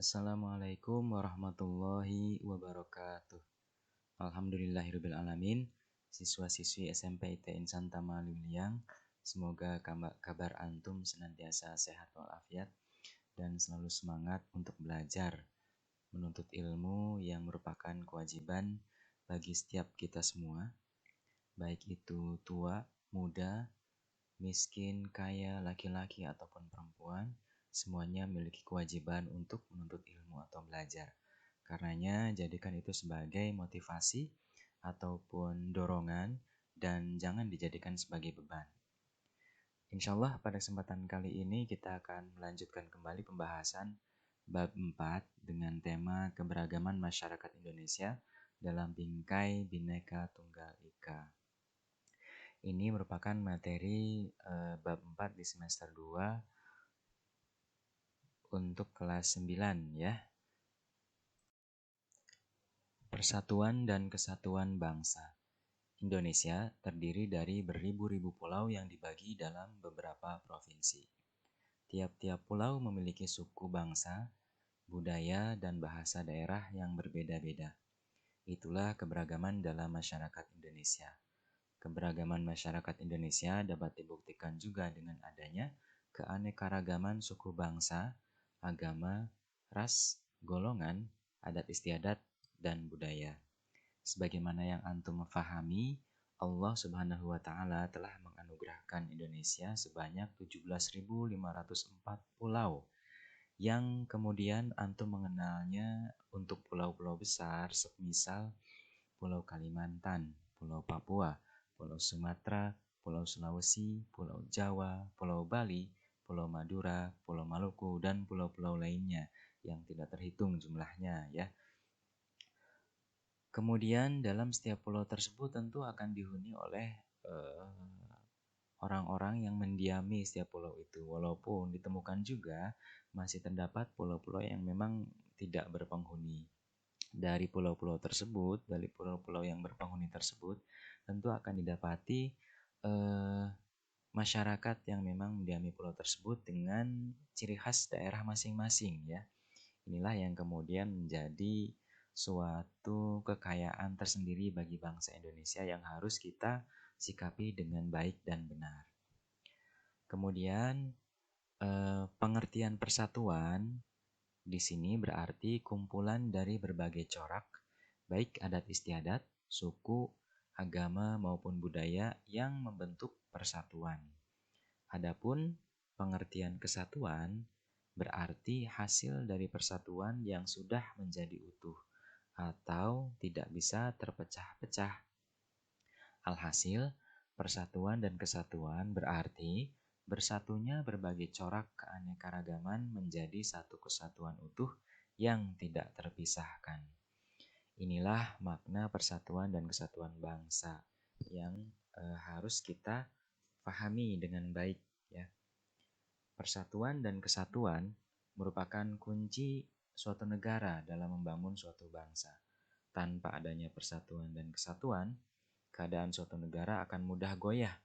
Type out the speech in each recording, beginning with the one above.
Assalamualaikum warahmatullahi wabarakatuh. Alhamdulillahirabbil alamin. Siswa-siswi SMP IT Insan Tamaliliang, semoga kabar antum senantiasa sehat walafiat dan selalu semangat untuk belajar, menuntut ilmu yang merupakan kewajiban bagi setiap kita semua, baik itu tua, muda, miskin, kaya, laki-laki ataupun perempuan, semuanya memiliki kewajiban untuk menuntut ilmu atau belajar. Karenanya, jadikan itu sebagai motivasi ataupun dorongan dan jangan dijadikan sebagai beban. Insya Allah pada kesempatan kali ini kita akan melanjutkan kembali pembahasan bab 4 dengan tema keberagaman masyarakat Indonesia dalam bingkai Bhinneka Tunggal Ika. Ini merupakan materi bab 4 di semester 2 untuk kelas 9 ya. Persatuan dan Kesatuan Bangsa. Indonesia terdiri dari beribu-ribu pulau yang dibagi dalam beberapa provinsi. Tiap-tiap pulau memiliki suku bangsa, budaya, dan bahasa daerah yang berbeda-beda. Itulah keberagaman dalam masyarakat Indonesia. Keberagaman masyarakat Indonesia dapat dibuktikan juga dengan adanya keanekaragaman suku bangsa, agama, ras, golongan, adat istiadat, dan budaya. Sebagaimana yang antum memahami, Allah Subhanahu wa Ta'ala telah menganugerahkan Indonesia sebanyak 17.504 pulau, yang kemudian antum mengenalnya untuk pulau-pulau besar, semisal Pulau Kalimantan, Pulau Papua, Pulau Sumatera, Pulau Sulawesi, Pulau Jawa, Pulau Bali, Pulau Madura, Pulau Maluku, dan pulau-pulau lainnya yang tidak terhitung jumlahnya ya. Kemudian dalam setiap pulau tersebut tentu akan dihuni oleh orang-orang yang mendiami setiap pulau itu. Walaupun ditemukan juga masih terdapat pulau-pulau yang memang tidak berpenghuni. Dari pulau-pulau tersebut, dari pulau-pulau yang berpenghuni tersebut, tentu akan didapati masyarakat yang memang mendiami pulau tersebut dengan ciri khas daerah masing-masing ya. Inilah yang kemudian menjadi suatu kekayaan tersendiri bagi bangsa Indonesia yang harus kita sikapi dengan baik dan benar. Kemudian pengertian persatuan di sini berarti kumpulan dari berbagai corak, baik adat istiadat, suku, agama maupun budaya yang membentuk persatuan. Adapun pengertian kesatuan berarti hasil dari persatuan yang sudah menjadi utuh atau tidak bisa terpecah-pecah. Alhasil, persatuan dan kesatuan berarti bersatunya berbagai corak keanekaragaman menjadi satu kesatuan utuh yang tidak terpisahkan. Inilah makna persatuan dan kesatuan bangsa yang harus kita pahami dengan baik ya. Persatuan dan kesatuan merupakan kunci suatu negara dalam membangun suatu bangsa. Tanpa adanya persatuan dan kesatuan, keadaan suatu negara akan mudah goyah,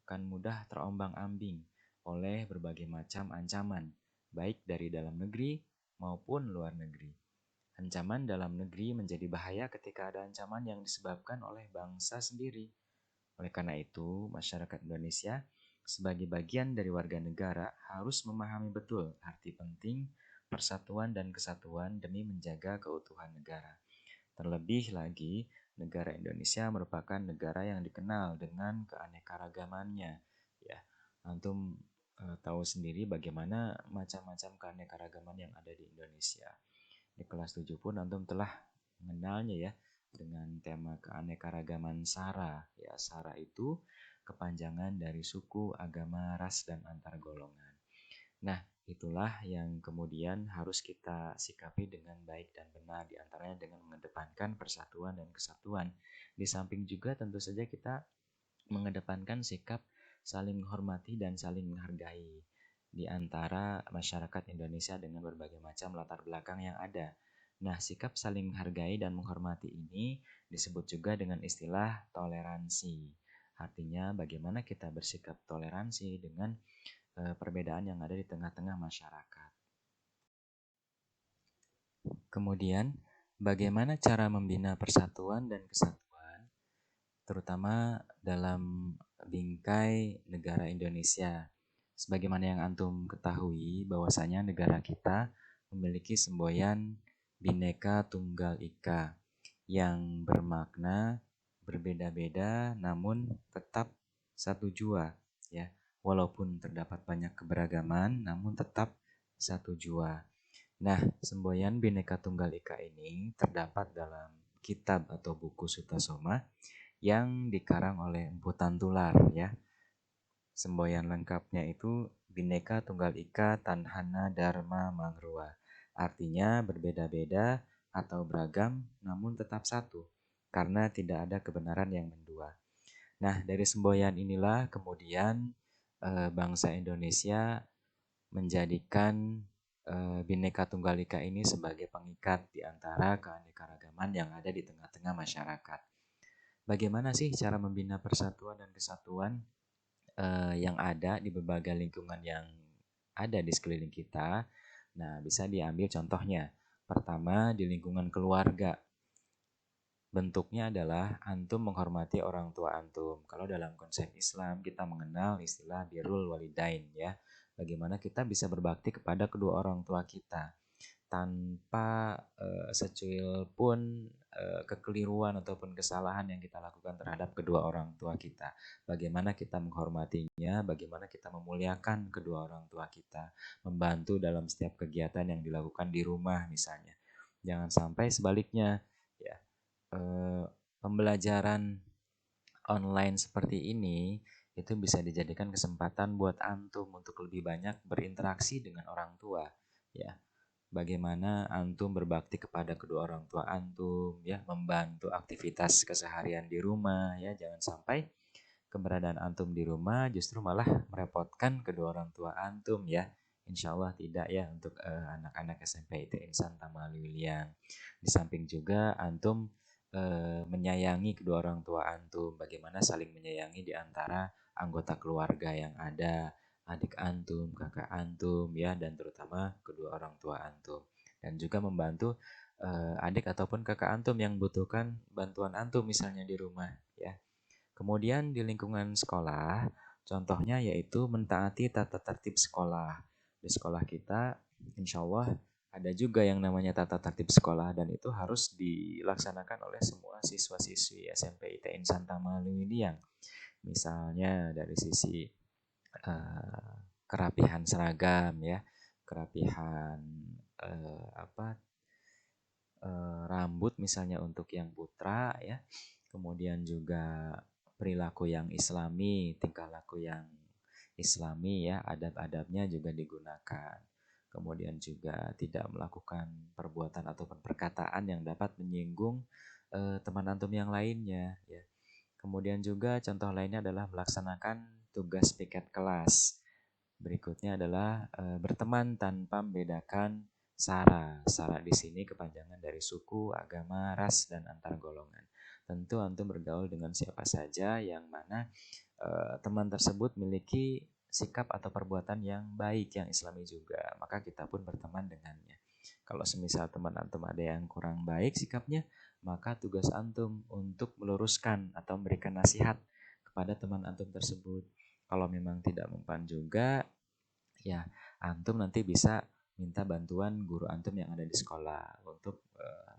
akan mudah terombang-ambing oleh berbagai macam ancaman, baik dari dalam negeri maupun luar negeri. Ancaman dalam negeri menjadi bahaya ketika ada ancaman yang disebabkan oleh bangsa sendiri. Oleh karena itu, masyarakat Indonesia sebagai bagian dari warga negara harus memahami betul arti penting persatuan dan kesatuan demi menjaga keutuhan negara. Terlebih lagi, negara Indonesia merupakan negara yang dikenal dengan keanekaragamannya. Ya, antum tahu sendiri bagaimana macam-macam keanekaragaman yang ada di Indonesia. Di kelas 7 pun antum telah mengenalnya ya dengan tema keanekaragaman SARA. Ya, SARA itu kepanjangan dari suku, agama, ras, dan antar golongan. Nah, itulah yang kemudian harus kita sikapi dengan baik dan benar, diantaranya dengan mengedepankan persatuan dan kesatuan. Di samping juga tentu saja kita mengedepankan sikap saling menghormati dan saling menghargai di antara masyarakat Indonesia dengan berbagai macam latar belakang yang ada. Nah, sikap saling menghargai dan menghormati ini disebut juga dengan istilah toleransi. Artinya bagaimana kita bersikap toleransi dengan perbedaan yang ada di tengah-tengah masyarakat. Kemudian, bagaimana cara membina persatuan dan kesatuan, terutama dalam bingkai negara Indonesia. Sebagaimana yang antum ketahui, bahwasanya negara kita memiliki semboyan Bhinneka Tunggal Ika yang bermakna berbeda-beda namun tetap satu jua, ya. Walaupun terdapat banyak keberagaman namun tetap satu jua. Nah, semboyan Bhinneka Tunggal Ika ini terdapat dalam kitab atau buku Sutasoma yang dikarang oleh Empu Tantular, ya. Semboyan lengkapnya itu Bhinneka Tunggal Ika Tanhana Dharma Mangrua. Artinya berbeda-beda atau beragam namun tetap satu, karena tidak ada kebenaran yang mendua. Nah, dari semboyan inilah kemudian bangsa Indonesia menjadikan Bhinneka Tunggal Ika ini sebagai pengikat di antara keanekaragaman yang ada di tengah-tengah masyarakat. Bagaimana sih cara membina persatuan dan kesatuan yang ada di berbagai lingkungan yang ada di sekeliling kita? Nah, bisa diambil contohnya. Pertama, di lingkungan keluarga. Bentuknya adalah antum menghormati orang tua antum. Kalau dalam konsep Islam kita mengenal istilah birrul walidain, ya. Bagaimana kita bisa berbakti kepada kedua orang tua kita tanpa secuil pun kekeliruan ataupun kesalahan yang kita lakukan terhadap kedua orang tua kita. Bagaimana kita menghormatinya, bagaimana kita memuliakan kedua orang tua kita, membantu dalam setiap kegiatan yang dilakukan di rumah misalnya. Jangan sampai sebaliknya, ya. Pembelajaran online seperti ini itu bisa dijadikan kesempatan buat antum untuk lebih banyak berinteraksi dengan orang tua, ya. Bagaimana antum berbakti kepada kedua orang tua antum, ya, membantu aktivitas keseharian di rumah, ya. Jangan sampai keberadaan antum di rumah justru malah merepotkan kedua orang tua antum, ya. Insya Allah tidak, ya, untuk anak-anak SMP ITIN Santa Maliliang. Di samping juga antum menyayangi kedua orang tua antum, bagaimana saling menyayangi di antara anggota keluarga yang ada, adik antum, kakak antum, ya, dan terutama kedua orang tua antum. Dan juga membantu adik ataupun kakak antum yang membutuhkan bantuan antum misalnya di rumah, ya. Kemudian di lingkungan sekolah, contohnya yaitu mentaati tata tertib sekolah. Di sekolah kita, insya Allah ada juga yang namanya tata tertib sekolah, dan itu harus dilaksanakan oleh semua siswa-siswi SMP ITIN Santa Malu ini, yang misalnya dari sisi kerapihan seragam, ya, kerapihan rambut misalnya untuk yang putra, ya. Kemudian juga perilaku yang islami, tingkah laku yang islami, ya, adab-adabnya juga digunakan. Kemudian juga tidak melakukan perbuatan ataupun perkataan yang dapat menyinggung teman antum yang lainnya, ya. Kemudian juga contoh lainnya adalah melaksanakan tugas piket kelas. Berikutnya adalah berteman tanpa membedakan sara. Sara di sini kepanjangan dari suku, agama, ras, dan antar golongan. Tentu antum bergaul dengan siapa saja yang mana teman tersebut memiliki sikap atau perbuatan yang baik, yang islami juga, maka kita pun berteman dengannya. Kalau semisal teman antum ada yang kurang baik sikapnya, maka tugas antum untuk meluruskan atau memberikan nasihat kepada teman antum tersebut. Kalau memang tidak mempan juga, ya, antum nanti bisa minta bantuan guru antum yang ada di sekolah untuk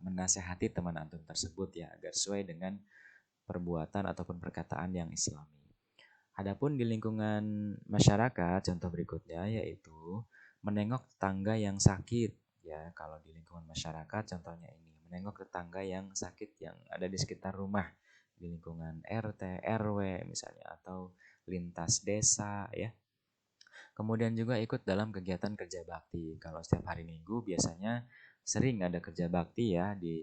menasehati teman antum tersebut, ya, agar sesuai dengan perbuatan ataupun perkataan yang islami. Adapun di lingkungan masyarakat, contoh berikutnya yaitu menengok tetangga yang sakit, ya. Kalau di lingkungan masyarakat contohnya ini, menengok tetangga yang sakit yang ada di sekitar rumah, di lingkungan RT, RW misalnya, atau lintas desa, ya. Kemudian juga ikut dalam kegiatan kerja bakti. Kalau setiap hari Minggu biasanya sering ada kerja bakti, ya, di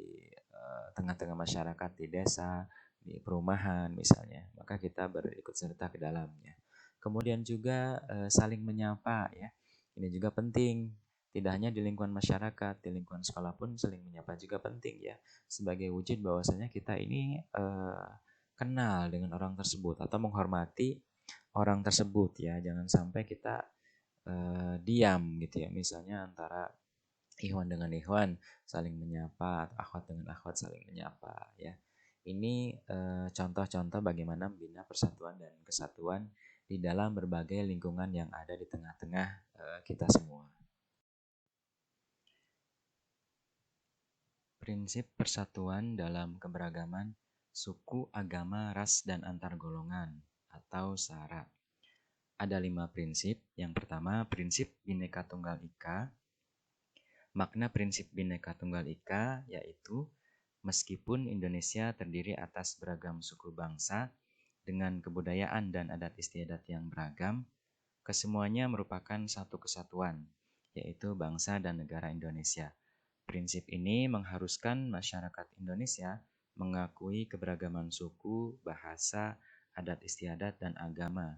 tengah-tengah masyarakat, di desa, di perumahan misalnya. Maka kita berikut serta ke dalamnya. Kemudian juga saling menyapa, ya. Ini juga penting. Tidak hanya di lingkungan masyarakat, di lingkungan sekolah pun saling menyapa juga penting, ya. Sebagai wujud bahwasanya kita ini kenal dengan orang tersebut atau menghormati orang tersebut, ya. Jangan sampai kita diam gitu, ya. Misalnya antara ikhwan dengan ikhwan saling menyapa, atau akhwat dengan akhwat saling menyapa ya. Ini contoh-contoh bagaimana membina persatuan dan kesatuan di dalam berbagai lingkungan yang ada di tengah-tengah kita semua. Prinsip persatuan dalam keberagaman suku, agama, ras, dan antar golongan atau SARA. Ada 5 prinsip. Yang pertama, prinsip Bhinneka Tunggal Ika. Makna prinsip Bhinneka Tunggal Ika yaitu meskipun Indonesia terdiri atas beragam suku bangsa dengan kebudayaan dan adat istiadat yang beragam, kesemuanya merupakan satu kesatuan, yaitu bangsa dan negara Indonesia. Prinsip ini mengharuskan masyarakat Indonesia mengakui keberagaman suku, bahasa, adat istiadat, dan agama.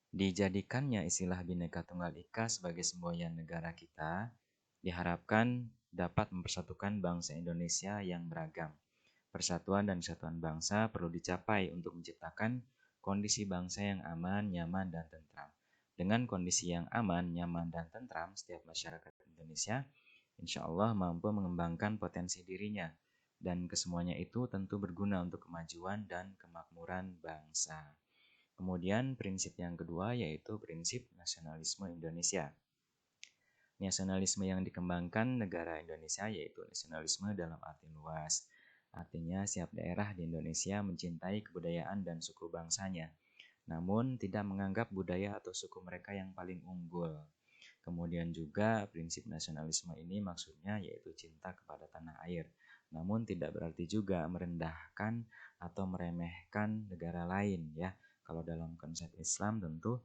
Dijadikannya istilah Bhinneka Tunggal Ika sebagai semboyan negara kita, diharapkan dapat mempersatukan bangsa Indonesia yang beragam. Persatuan dan kesatuan bangsa perlu dicapai untuk menciptakan kondisi bangsa yang aman, nyaman, dan tentram. Dengan kondisi yang aman, nyaman, dan tentram, setiap masyarakat Indonesia insya Allah mampu mengembangkan potensi dirinya. Dan kesemuanya itu tentu berguna untuk kemajuan dan kemakmuran bangsa. Kemudian prinsip yang kedua yaitu prinsip nasionalisme Indonesia. Nasionalisme yang dikembangkan negara Indonesia yaitu nasionalisme dalam arti luas. Artinya setiap daerah di Indonesia mencintai kebudayaan dan suku bangsanya, namun tidak menganggap budaya atau suku mereka yang paling unggul. Kemudian juga prinsip nasionalisme ini maksudnya yaitu cinta kepada tanah air, namun tidak berarti juga merendahkan atau meremehkan negara lain ya. Kalau dalam konsep Islam tentu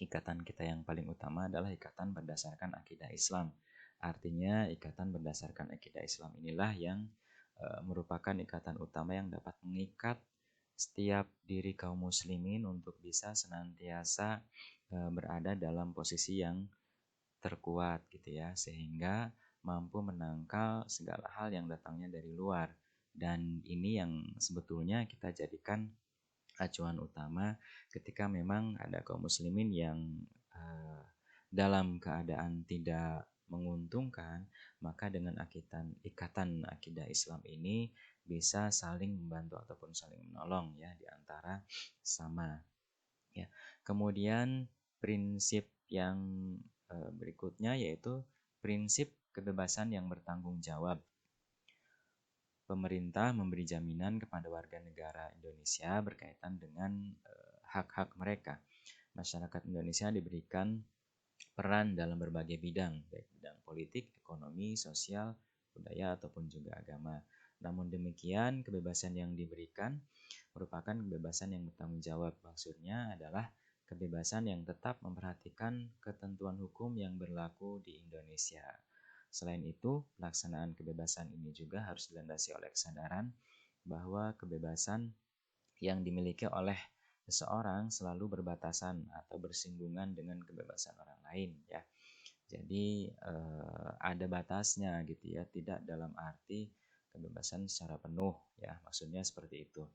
ikatan kita yang paling utama adalah ikatan berdasarkan akidah Islam. Artinya ikatan berdasarkan akidah Islam inilah yang merupakan ikatan utama yang dapat mengikat setiap diri kaum muslimin untuk bisa senantiasa berada dalam posisi yang terkuat gitu ya, sehingga mampu menangkal segala hal yang datangnya dari luar. Dan ini yang sebetulnya kita jadikan acuan utama ketika memang ada kaum muslimin yang uh, dalam keadaan tidak menguntungkan, maka dengan ikatan akidah Islam ini bisa saling membantu ataupun saling menolong ya di antara sama ya. Kemudian prinsip yang berikutnya yaitu prinsip kebebasan yang bertanggung jawab. Pemerintah memberi jaminan kepada warga negara Indonesia berkaitan dengan hak-hak mereka. Masyarakat Indonesia diberikan peran dalam berbagai bidang, baik bidang politik, ekonomi, sosial, budaya, ataupun juga agama. Namun demikian, kebebasan yang diberikan merupakan kebebasan yang bertanggung jawab. Maksudnya adalah kebebasan yang tetap memperhatikan ketentuan hukum yang berlaku di Indonesia. Selain itu, pelaksanaan kebebasan ini juga harus dilandasi oleh kesadaran bahwa kebebasan yang dimiliki oleh seseorang selalu berbatasan atau bersinggungan dengan kebebasan orang lain ya. Jadi ada batasnya gitu ya, tidak dalam arti kebebasan secara penuh ya, maksudnya seperti itu.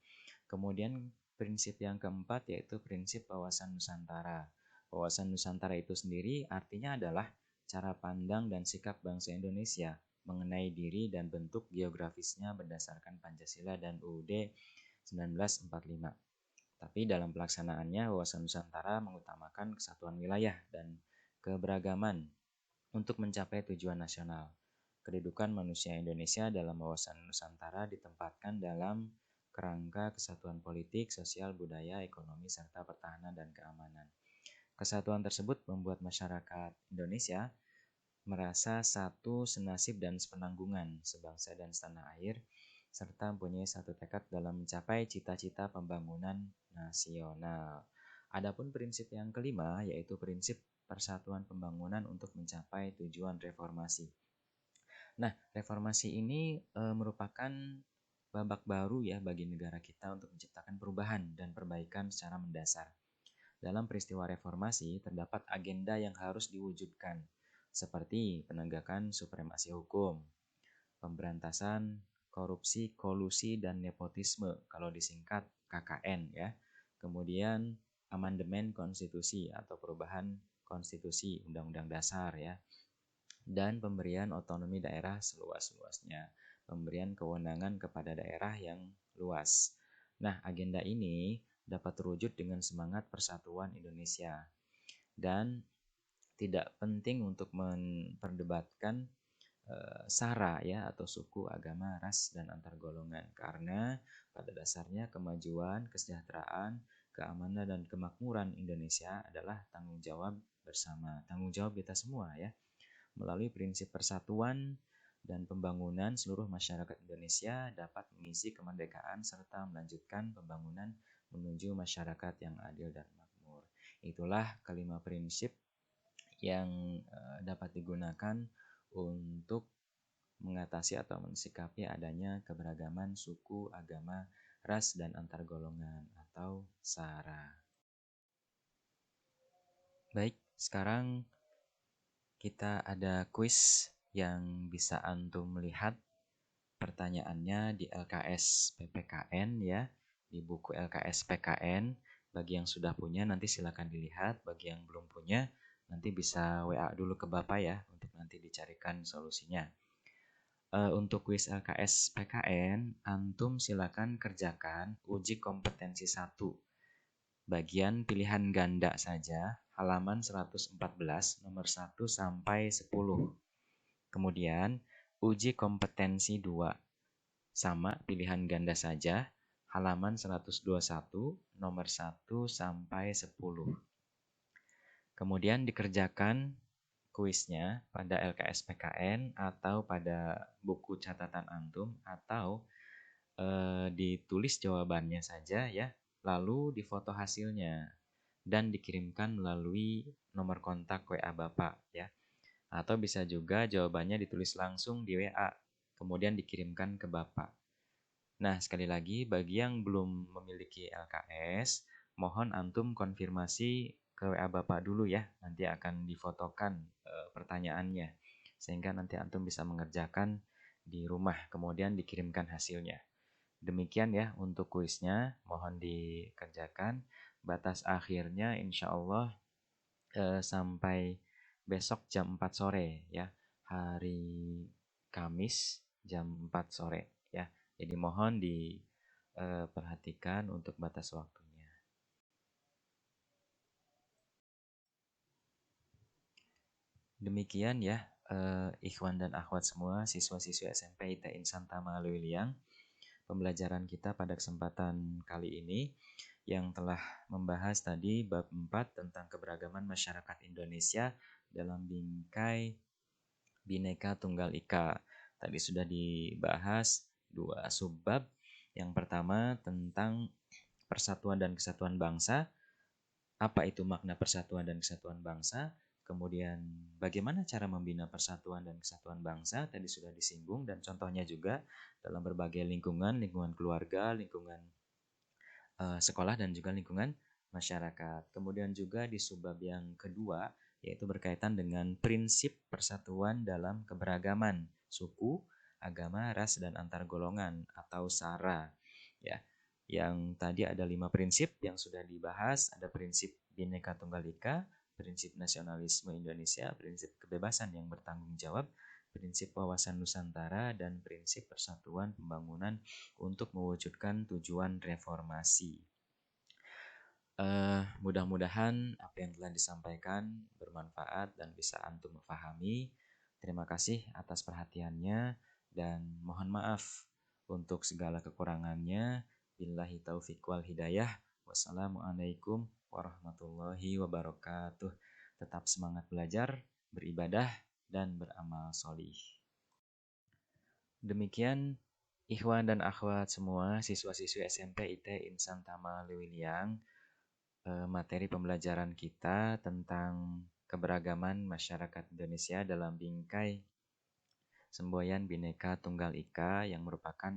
Kemudian prinsip yang keempat yaitu prinsip wawasan Nusantara. Wawasan Nusantara itu sendiri artinya adalah cara pandang dan sikap bangsa Indonesia mengenai diri dan bentuk geografisnya berdasarkan Pancasila dan UUD 1945. Tapi dalam pelaksanaannya, wawasan Nusantara mengutamakan kesatuan wilayah dan keberagaman untuk mencapai tujuan nasional. Kedudukan manusia Indonesia dalam wawasan Nusantara ditempatkan dalam kerangka kesatuan politik, sosial, budaya, ekonomi, serta pertahanan dan keamanan. Kesatuan tersebut membuat masyarakat Indonesia merasa satu, senasib dan sepenanggungan, sebangsa dan setanah air, serta mempunyai satu tekad dalam mencapai cita-cita pembangunan nasional. Adapun prinsip yang kelima yaitu prinsip persatuan pembangunan untuk mencapai tujuan reformasi. Nah, reformasi ini merupakan babak baru ya bagi negara kita untuk menciptakan perubahan dan perbaikan secara mendasar. Dalam peristiwa reformasi terdapat agenda yang harus diwujudkan, seperti penegakan supremasi hukum, pemberantasan korupsi, kolusi, dan nepotisme, kalau disingkat KKN ya. Kemudian amandemen konstitusi atau perubahan konstitusi Undang-Undang Dasar ya. dan pemberian otonomi daerah seluas-luasnya, pemberian kewenangan kepada daerah yang luas. Nah, agenda ini dapat terwujud dengan semangat persatuan Indonesia dan tidak penting untuk memperdebatkan sara ya atau suku, agama, ras dan antar golongan karena pada dasarnya kemajuan, kesejahteraan, keamanan dan kemakmuran Indonesia adalah tanggung jawab bersama, tanggung jawab kita semua ya. Melalui prinsip persatuan dan pembangunan, seluruh masyarakat Indonesia dapat mengisi kemerdekaan serta melanjutkan pembangunan menuju masyarakat yang adil dan makmur. Itulah kelima prinsip yang dapat digunakan untuk mengatasi atau mensikapi adanya keberagaman suku, agama, ras, dan antar golongan atau SARA. Baik, sekarang kita ada kuis yang bisa Antum lihat pertanyaannya di LKS PPKN ya, di buku LKS PKN. Bagi yang sudah punya nanti silakan dilihat, bagi yang belum punya nanti bisa WA dulu ke Bapak ya untuk nanti dicarikan solusinya. Untuk kuis LKS PKN, Antum silakan kerjakan uji kompetensi 1. Bagian pilihan ganda saja, halaman 114, nomor 1 sampai 10. Kemudian, uji kompetensi 2. Sama, pilihan ganda saja, halaman 121, nomor 1 sampai 10. Kemudian dikerjakan kuisnya pada LKS PKN atau pada buku catatan Antum atau ditulis jawabannya saja ya, lalu difoto hasilnya dan dikirimkan melalui nomor kontak WA Bapak ya. Atau bisa juga jawabannya ditulis langsung di WA, kemudian dikirimkan ke Bapak. Nah, sekali lagi bagi yang belum memiliki LKS, mohon Antum konfirmasi ke WA Bapak dulu ya. Nanti akan difotokan pertanyaannya sehingga nanti Antum bisa mengerjakan di rumah kemudian dikirimkan hasilnya. Demikian ya untuk kuisnya, mohon dikerjakan. Batas akhirnya insya Allah sampai besok jam 4 sore ya, hari Kamis jam 4 sore ya. Jadi mohon diperhatikan untuk batas waktunya. Demikian ya, ikhwan dan akhwat semua, siswa-siswi SMP IT Insan Tama Lewiliang, pembelajaran kita pada kesempatan kali ini yang telah membahas tadi bab 4 tentang keberagaman masyarakat Indonesia dalam bingkai Bhinneka Tunggal Ika. Tadi sudah dibahas 2 subbab. Yang pertama tentang persatuan dan kesatuan bangsa. Apa itu makna persatuan dan kesatuan bangsa? Kemudian bagaimana cara membina persatuan dan kesatuan bangsa? Tadi sudah disinggung dan contohnya juga dalam berbagai lingkungan, lingkungan keluarga, lingkungan sekolah dan juga lingkungan masyarakat. Kemudian juga di subbab yang kedua yaitu berkaitan dengan prinsip persatuan dalam keberagaman suku, agama, ras dan antar golongan atau SARA. Ya, yang tadi ada 5 prinsip yang sudah dibahas, ada prinsip Bhinneka Tunggal Ika, prinsip nasionalisme Indonesia, prinsip kebebasan yang bertanggung jawab, prinsip wawasan Nusantara, dan prinsip persatuan pembangunan untuk mewujudkan tujuan reformasi. Mudah-mudahan apa yang telah disampaikan bermanfaat dan bisa Antum pahami. Terima kasih atas perhatiannya dan mohon maaf untuk segala kekurangannya. Billahi taufiq wal hidayah. Wassalamualaikum warahmatullahi wabarakatuh. Tetap semangat belajar, beribadah, dan beramal solih. Demikian ikhwan dan akhwat semua, siswa-siswi SMP IT Insan Tama Lewiliang, materi pembelajaran kita tentang keberagaman masyarakat Indonesia dalam bingkai semboyan Bhinneka Tunggal Ika yang merupakan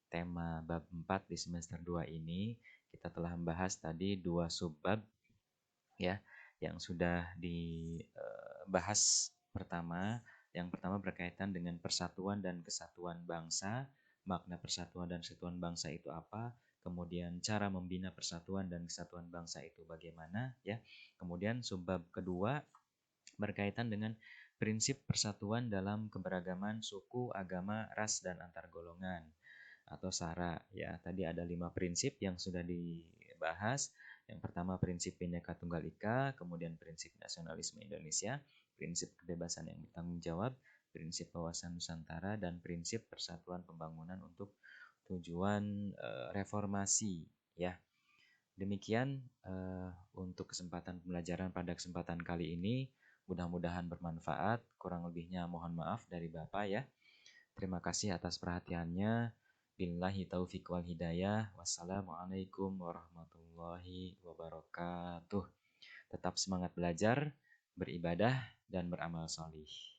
tema bab 4 di semester 2 ini. Kita telah membahas tadi 2 subbab ya yang sudah dibahas pertama. Yang pertama berkaitan dengan persatuan dan kesatuan bangsa. Makna persatuan dan kesatuan bangsa itu apa? Kemudian cara membina persatuan dan kesatuan bangsa itu bagaimana ya. Kemudian subbab kedua berkaitan dengan prinsip persatuan dalam keberagaman suku, agama, ras, dan antar golongan atau SARA ya. Tadi ada 5 prinsip yang sudah dibahas. Yang pertama prinsip Bhinneka Tunggal Ika, kemudian prinsip nasionalisme Indonesia, prinsip kebebasan yang bertanggung jawab, prinsip wawasan Nusantara, dan prinsip persatuan pembangunan untuk tujuan reformasi ya. Demikian untuk kesempatan pembelajaran pada kesempatan kali ini. Mudah-mudahan bermanfaat. Kurang lebihnya mohon maaf dari Bapak ya. Terima kasih atas perhatiannya. Billahi taufiq wal hidayah. Wassalamualaikum warahmatullahi wabarakatuh. Tetap semangat belajar, beribadah, dan beramal solih.